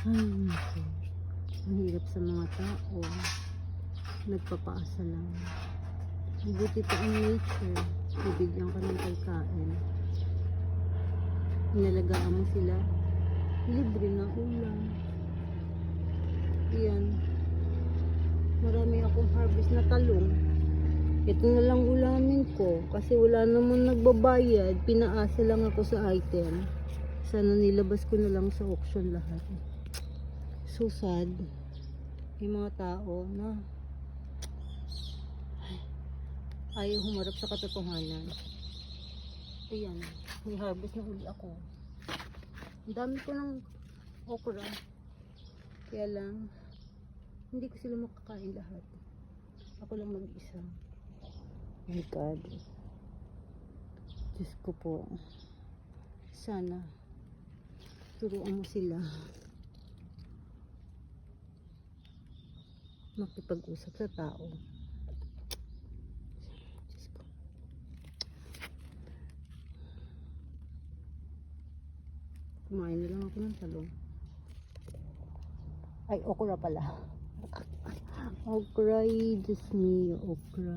Ay, naku. Ang hirap sa mga tao. Nagpapaasa lang. Buti pa ang nature. Bibigyan ka ng pagkain. Inalagaan mo sila. Libre na ulam. Yan. Marami akong harvest na talong. Ito na lang ulamin ko. Kasi wala naman nagbabayad. Pinaasa lang ako sa item. Sana nilabas ko na lang sa auction lahat. So sad. Yung mga tao na ayaw humarap sa katotohanan. Ayan. May harvest na uli ako. Ang dami ko ng okra. Kaya lang, hindi ko sila makakain lahat. Ako lang mag-isa. My God. Diyos ko po. Sana, turuan mo sila. Makipag-usap sa tao. Diyos ko. Kumain na lang ako ng talong. Ay, okra pala. Okra, Diyos me, okra.